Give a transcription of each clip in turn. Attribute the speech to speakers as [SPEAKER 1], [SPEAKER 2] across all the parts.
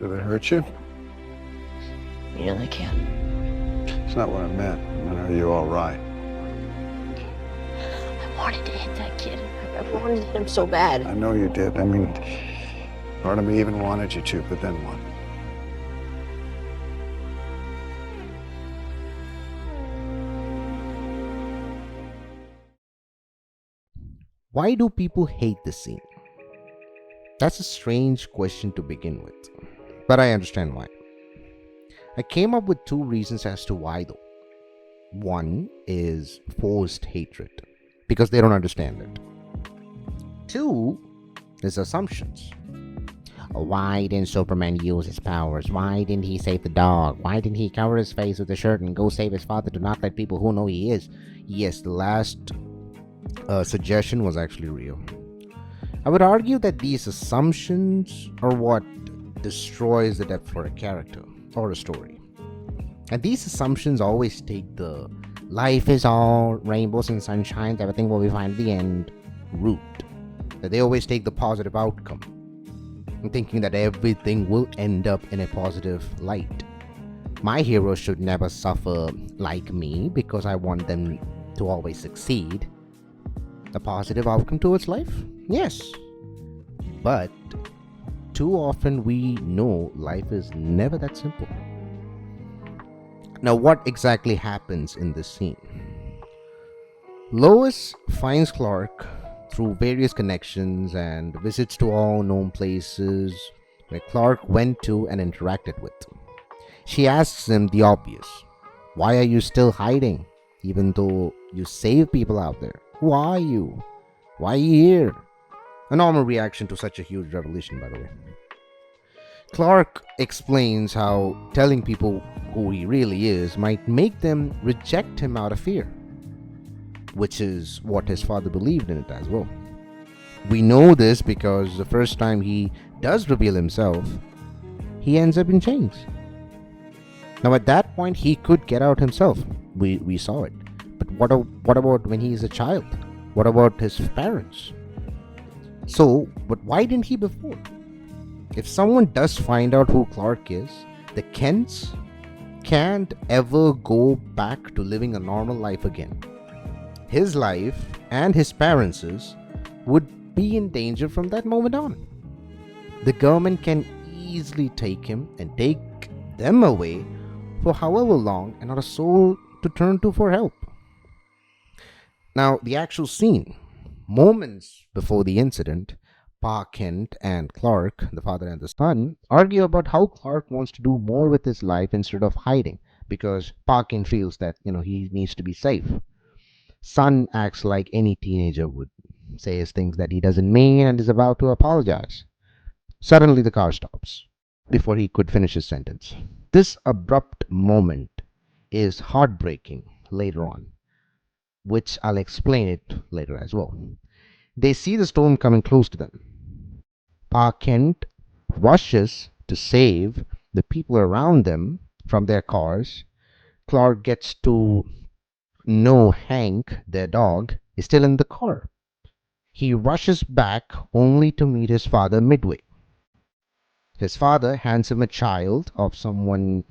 [SPEAKER 1] Did they hurt you?
[SPEAKER 2] Yeah, they can.
[SPEAKER 1] It's not what I meant. I mean, are you all right?
[SPEAKER 2] I wanted to hit that kid. I wanted to hit him so bad.
[SPEAKER 1] I know you did. I mean, part of me even wanted you to, but then what?
[SPEAKER 3] Why do people hate this scene? That's a strange question to begin with, but I understand why. I came up with two reasons as to why, though. One is forced hatred, because they don't understand it. Two is assumptions. Why didn't Superman use his powers? Why didn't he save the dog? Why didn't he cover his face with a shirt and go save his father to not let people who know he is? Yes, the last suggestion was actually real. I would argue that these assumptions are what destroys the depth for a character or a story. And these assumptions always take the life is all rainbows and sunshine, everything will be fine at the end route. That they always take the positive outcome and thinking that everything will end up in a positive light. My heroes should never suffer like me because I want them to always succeed. A positive outcome towards life? Yes. But too often we know life is never that simple. Now, what exactly happens in this scene? Lois finds Clark through various connections and visits to all known places where Clark went to and interacted with. She asks him the obvious: why are you still hiding, even though you save people out there? Who are you? Why are you here? A normal reaction to such a huge revelation, by the way. Clark explains how telling people who he really is might make them reject him out of fear, which is what his father believed in it as well. We know this because the first time he does reveal himself, he ends up in chains. Now, at that point, he could get out himself. We saw it. But what about when he's a child? What about his parents? But why didn't he before? If someone does find out who Clark is, the Kents can't ever go back to living a normal life again. His life and his parents' would be in danger from that moment on. The government can easily take him and take them away for however long and not a soul to turn to for help. Now, the actual scene. Moments before the incident, Pa Kent and Clark, the father and the son, argue about how Clark wants to do more with his life instead of hiding because Pa Kent feels that, he needs to be safe. Son acts like any teenager would, says things that he doesn't mean and is about to apologize. Suddenly the car stops before he could finish his sentence. This abrupt moment is heartbreaking later on, which I'll explain it later as well. They see the storm coming close to them. Pa Kent rushes to save the people around them from their cars. Clark gets to know Hank, their dog, is still in the car. He rushes back only to meet his father midway. His father hands him a child of someone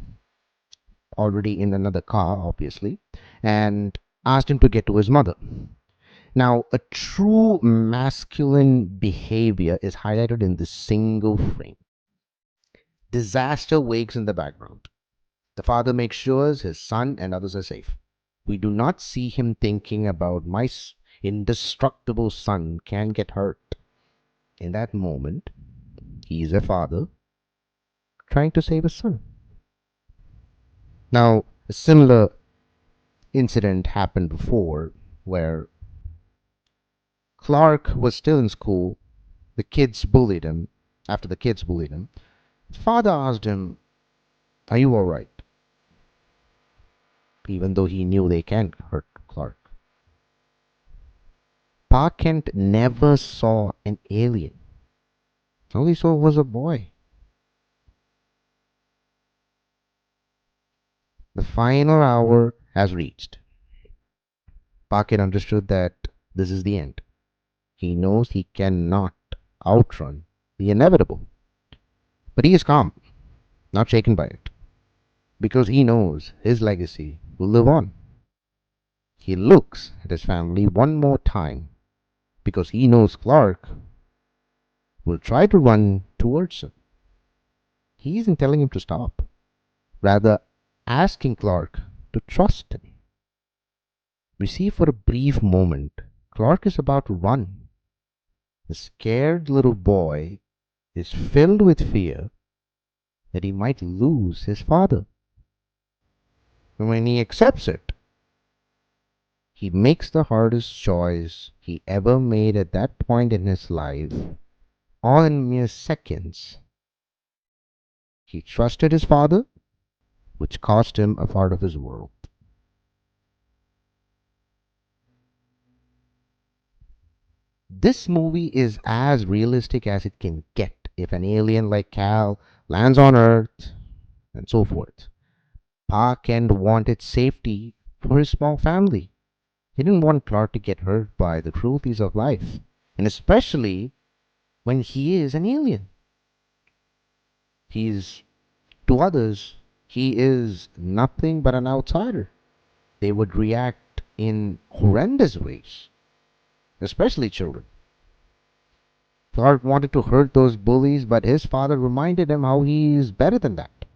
[SPEAKER 3] already in another car, obviously, and asked him to get to his mother. Now, a true masculine behavior is highlighted in this single frame. Disaster wakes in the background. The father makes sure his son and others are safe. We do not see him thinking about my indestructible son can get hurt. In that moment, he is a father trying to save his son. Now, a similar incident happened before where Clark was still in school. The kids bullied him. After the kids bullied him, his father asked him, are you alright? Even though he knew they can't hurt Clark. Pa Kent never saw an alien. All he saw was a boy. The final hour has reached. Pa Kent understood that this is the end. He knows he cannot outrun the inevitable. But he is calm. not shaken by it, because he knows his legacy will live on. He looks at his family one more time because he knows Clark will try to run towards him. He isn't telling him to stop, rather, asking Clark to trust him. We see for a brief moment Clark is about to run. The scared little boy is filled with fear that he might lose his father. When he accepts it, he makes the hardest choice he ever made at that point in his life, all in mere seconds. He trusted his father, which cost him a part of his world. This movie is as realistic as it can get if an alien like Cal lands on Earth and so forth. Pa Kent wanted safety for his small family. He didn't want Clark to get hurt by the cruelties of life, and especially when he is an alien. He's, to others, he is nothing but an outsider. They would react in horrendous ways, especially children. Clark wanted to hurt those bullies, but his father reminded him how he is better than that.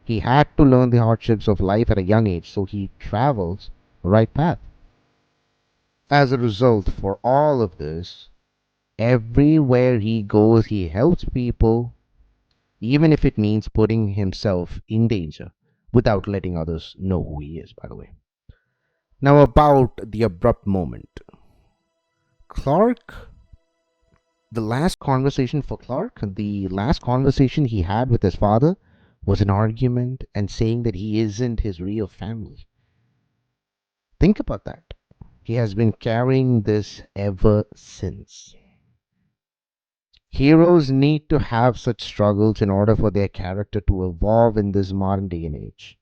[SPEAKER 3] He had to learn the hardships of life at a young age, so he travels the right path. As a result, for all of this, everywhere he goes, he helps people, even if it means putting himself in danger without letting others know who he is, by the way. Now, about the abrupt moment. Clark, the last conversation for Clark, the last conversation he had with his father was an argument and saying that he isn't his real family. Think about that. He has been carrying this ever since. Heroes need to have such struggles in order for their character to evolve in this modern day and age.